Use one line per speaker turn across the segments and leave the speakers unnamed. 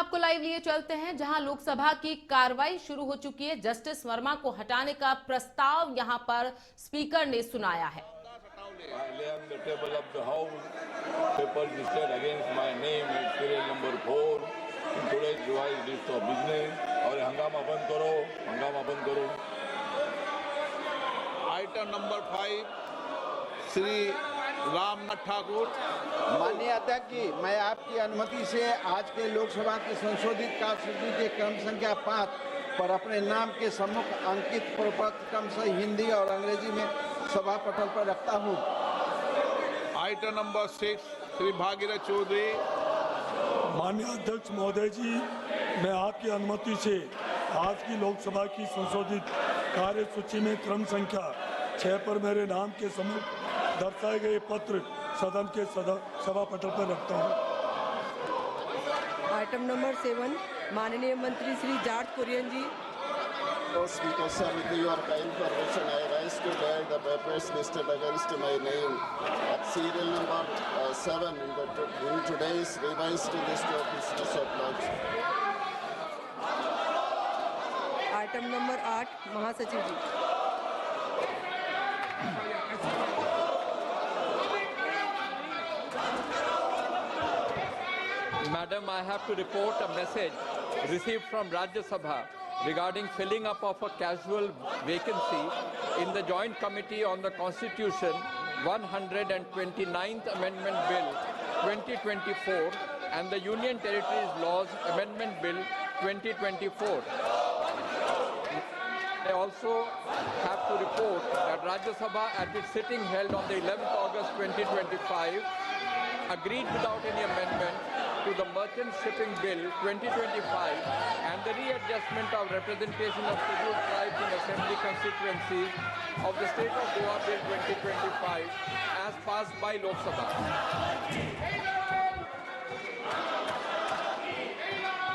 आपको लाइव लिए चलते हैं, जहां लोकसभा की कार्रवाई शुरू हो चुकी है। जस्टिस वर्मा को हटाने का प्रस्ताव यहां पर स्पीकर ने सुनाया है।
और हंगामा बंद करो, हंगामा बंद करो।
Item number 5 Shri Ramnath Thakur.
माननीय अध्यक्ष जी, मैं आपकी अनुमति से आज के लोकसभा की संशोधित कार्यसूची के क्रम संख्या 5 पर अपने नाम के सम्मुख अंकित प्रपत्र क्रमशः हिंदी और अंग्रेजी में सभा पटल पर रखता हूँ।
Item number 6 Shri Bhagirath Chaudhary.
माननीय अध्यक्ष महोदय जी, मैं आपकी अनुमति से आज की लोकसभा की संशोधित कार्यसूची में क्रम संख्या 6 पर मेरे नाम के सम्मुख दर्शाए गए पत्र सदन के सभा पटल पर रखता हूँ।
आइटम नंबर 7 माननीय मंत्री Shri George Kurian ji.
Speaker, sir, with your kind permission, I rise to bear the papers listed against my name at serial number 7 in today's revised list of business of Lodge.
Item number 8 महासचिव जी।
Madam, I have to report a message received from Rajya Sabha regarding filling up of a casual vacancy in the Joint Committee on the Constitution 129th Amendment Bill 2024 and the Union Territories Laws Amendment Bill 2024. I also have to report that Rajya Sabha at its sitting held on the 11th August 2025 agreed without any amendment to the Merchant Shipping Bill 2025 and the readjustment of representation of scheduled tribes in assembly constituencies of the state of Goa Bill 2025 as passed by Lok Sabha.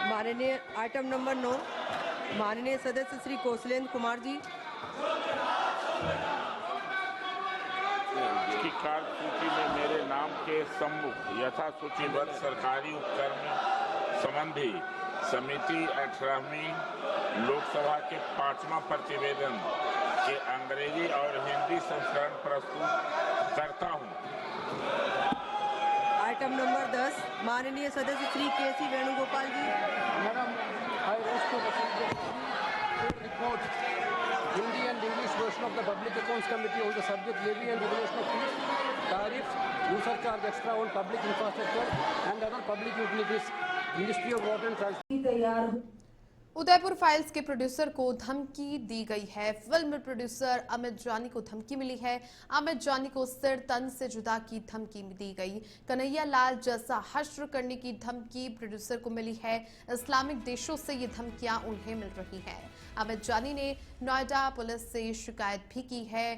माननीय item number 9 माननीय सदस्य श्री कौशलेंद्र कुमार जी।
की कार्यसूची में मेरे नाम के सम्मुख यथा सूचीबद्ध सरकारी उपक्रम संबंधी समिति 18वीं लोकसभा के 5वां प्रतिवेदन के अंग्रेजी और हिंदी संस्करण प्रस्तुत करता हूं।
आइटम नंबर 10 माननीय सदस्य Shri K C. Venugopal ji.
Madam, I rise to report Hindi and English version of the Public Accounts Committee on the subject levy and regulation of fees, tariffs, user charge extra on public infrastructure and other public utilities, Ministry of Water and Transport।
Udaipur files के producer को धमकी दी गई है। Film producer Amit जानी को धमकी मिली है। अमित जानी को सिर तन से जुदा की धमकी दी गई। कन्हैया लाल जैसा हश्र करने की धमकी प्रोड्यूसर को मिली है। इस्लामिक देशों से ये धमकियां उन्हें मिल रही हैं। अमित जानी ने नोएडा पुलिस से शिकायत भी की है।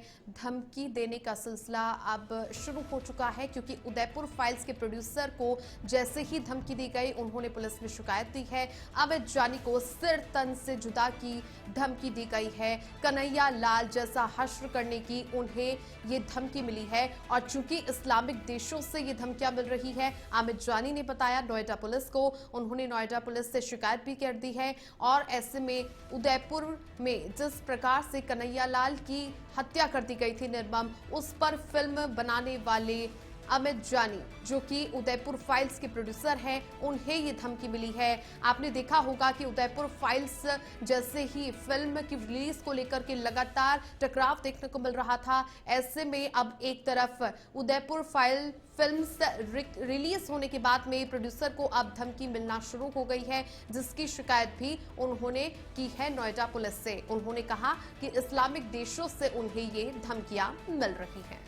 धमकी देने का सिलसिला अब शुरू हो चुका है, क्योंकि उदयपुर फाइल्स के प्रोड्यूसर को जैसे ही धमकी दी गई, उन्होंने पुलिस में शिकायत दी है। अमित जानी को सिर तन से जुदा की धमकी दी गई है। कन्हैया लाल जैसा हश्र करने की उन्हें ये धमकी मिली है, और चूंकि इस्लामिक देशों से ये धमकियां मिल रही है, अमित जानी ने बताया नोएडा पुलिस को। उन्होंने नोएडा पुलिस से शिकायत भी कर दी है, और ऐसे में उदयपुर में जिस प्रकार से कन्हैया लाल की हत्या कर दी गई थी निर्मम, उस पर फिल्म बनाने वाले अमित जानी, जो कि उदयपुर फाइल्स के प्रोड्यूसर हैं, उन्हें ये धमकी मिली है। आपने देखा होगा कि उदयपुर फाइल्स जैसे ही फिल्म की रिलीज को लेकर के लगातार टकराव देखने को मिल रहा था, ऐसे में अब एक तरफ उदयपुर फिल्म रिलीज होने के बाद में प्रोड्यूसर को अब धमकी मिलना शुरू हो गई है, जिसकी शिकायत भी उन्होंने की है नोएडा पुलिस से। उन्होंने कहा कि इस्लामिक देशों से उन्हें ये धमकियां मिल रही हैं।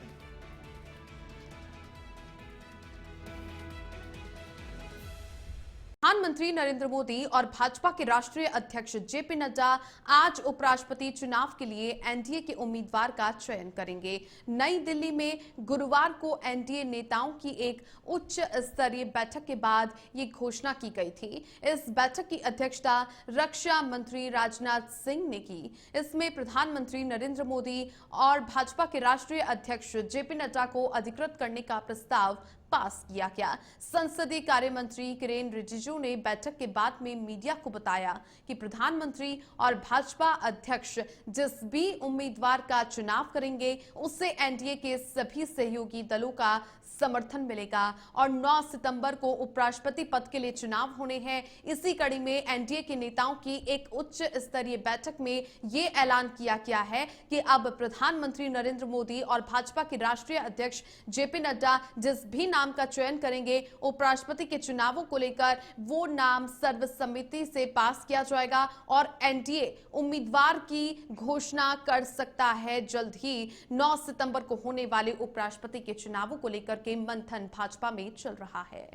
प्रधानमंत्री नरेंद्र मोदी और भाजपा के राष्ट्रीय अध्यक्ष जेपी नड्डा आज उपराष्ट्रपति चुनाव के लिए एनडीए के उम्मीदवार का चयन करेंगे। नई दिल्ली में गुरुवार को एनडीए नेताओं की एक उच्च स्तरीय बैठक के बाद ये घोषणा की गई थी। इस बैठक की अध्यक्षता रक्षा मंत्री राजनाथ सिंह ने की। इसमें प्रधानमंत्री नरेंद्र मोदी और भाजपा के राष्ट्रीय अध्यक्ष जेपी नड्डा को अधिकृत करने का प्रस्ताव पास किया गया। संसदीय कार्य मंत्री किरेन रिजिजू ने बैठक के बाद में मीडिया को बताया कि प्रधानमंत्री और भाजपा अध्यक्ष जिस भी उम्मीदवार का चुनाव करेंगे उससे एनडीए के सभी सहयोगी दलों का समर्थन मिलेगा और 9 सितंबर को उपराष्ट्रपति पद के लिए चुनाव होने हैं। इसी कड़ी में एनडीए के नेताओं की एक उच्च स्तरीय बैठक में ये ऐलान किया गया है कि अब प्रधानमंत्री नरेंद्र मोदी और भाजपा के राष्ट्रीय अध्यक्ष जेपी नड्डा जिस भी नाम का चयन करेंगे उपराष्ट्रपति के चुनावों को लेकर वो नाम सर्वसम्मति से पास किया जाएगा और एनडीए उम्मीदवार की घोषणा कर सकता है। जल्द ही 9 सितंबर को होने वाले उपराष्ट्रपति के चुनावों को लेकर के मंथन भाजपा में चल रहा है।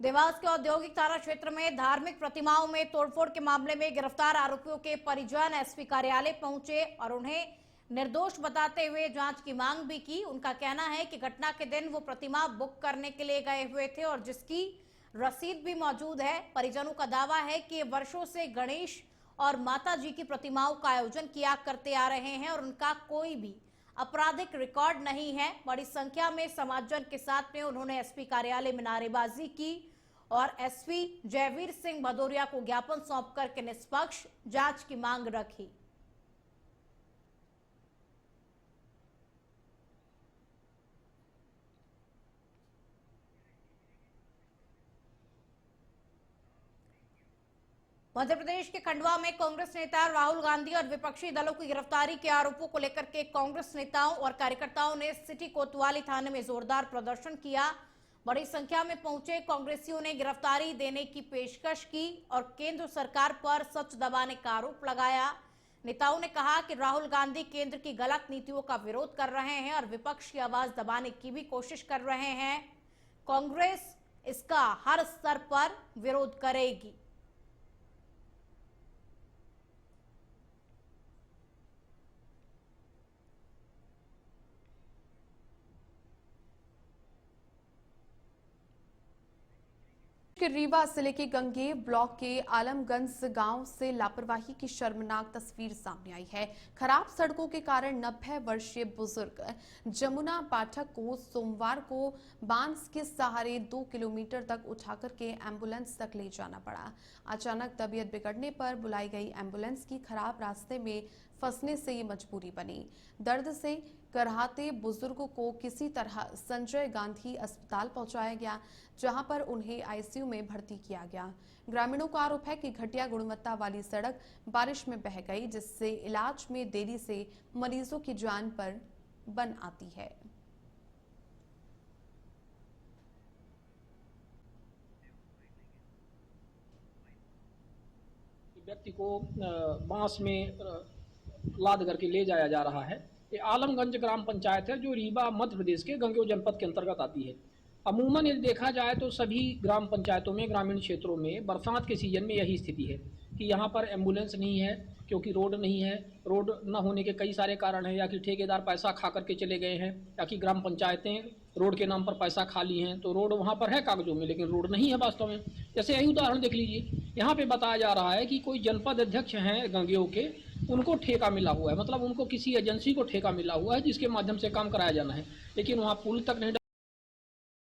देवास के औद्योगिक थाना क्षेत्र में धार्मिक प्रतिमाओं में तोड़फोड़ के मामले में गिरफ्तार आरोपियों के परिजन एसपी कार्यालय पहुंचे और उन्हें निर्दोष बताते हुए जांच की मांग भी की। उनका कहना है कि घटना के दिन वो प्रतिमा बुक करने के लिए गए हुए थे और जिसकी रसीद भी मौजूद है। परिजनों का दावा है कि वर्षों से गणेश और माता जी की प्रतिमाओं का आयोजन किया करते आ रहे हैं और उनका कोई भी आपराधिक रिकॉर्ड नहीं है। बड़ी संख्या में समाजजन के साथ में उन्होंने एसपी कार्यालय में नारेबाजी की और एसपी जयवीर सिंह भदौरिया को ज्ञापन सौंपकर के निष्पक्ष जांच की मांग रखी। मध्य प्रदेश के खंडवा में कांग्रेस नेता राहुल गांधी और विपक्षी दलों की गिरफ्तारी के आरोपों को लेकर के कांग्रेस नेताओं और कार्यकर्ताओं ने सिटी कोतवाली थाने में जोरदार प्रदर्शन किया। बड़ी संख्या में पहुंचे कांग्रेसियों ने गिरफ्तारी देने की पेशकश की और केंद्र सरकार पर सच दबाने का आरोप लगाया। नेताओं ने कहा कि राहुल गांधी केंद्र की गलत नीतियों का विरोध कर रहे हैं और विपक्ष की आवाज दबाने की भी कोशिश कर रहे हैं। कांग्रेस इसका हर स्तर पर विरोध करेगी।
के रीवा जिले के गंगेर ब्लॉक के आलमगंज गांव से लापरवाही की शर्मनाक तस्वीर सामने आई है। खराब सड़कों के कारण 90 वर्षीय बुजुर्ग जमुना पाठक को सोमवार को बांस के सहारे 2 किलोमीटर तक उठाकर के एम्बुलेंस तक ले जाना पड़ा। अचानक तबीयत बिगड़ने पर बुलाई गई एम्बुलेंस की खराब रास्ते में फंसने से ये मजबूरी बनी। दर्द से करहाते बुजुर्ग को किसी तरह संजय गांधी अस्पताल पहुंचाया गया, जहां पर उन्हें आईसीयू में भर्ती किया गया। ग्रामीणों का आरोप है कि घटिया गुणवत्ता वाली सड़क बारिश में बह गई, जिससे इलाज में देरी से मरीजों की जान पर बन आती है।
व्यक्ति को बांस में लाद करके ले जाया जा रहा है। ये आलमगंज ग्राम पंचायत है जो रीवा मध्य प्रदेश के गंगेर जनपद के अंतर्गत आती है। अमूमन यदि देखा जाए तो सभी ग्राम पंचायतों में, ग्रामीण क्षेत्रों में बरसात के सीजन में यही स्थिति है कि यहाँ पर एम्बुलेंस नहीं है क्योंकि रोड नहीं है। रोड न होने के कई सारे कारण हैं, या कि ठेकेदार पैसा खा करके चले गए हैं, या कि ग्राम पंचायतें रोड के नाम पर पैसा खा ली हैं। तो रोड वहाँ पर है कागजों में, लेकिन रोड नहीं है वास्तव में। जैसे यही उदाहरण देख लीजिए, यहाँ पे बताया जा रहा है कि कोई जनपद अध्यक्ष हैं गंगेर के, उनको ठेका मिला हुआ है, मतलब उनको किसी एजेंसी को ठेका मिला हुआ है जिसके माध्यम से काम कराया जाना है, लेकिन वहाँ पुल तक नहीं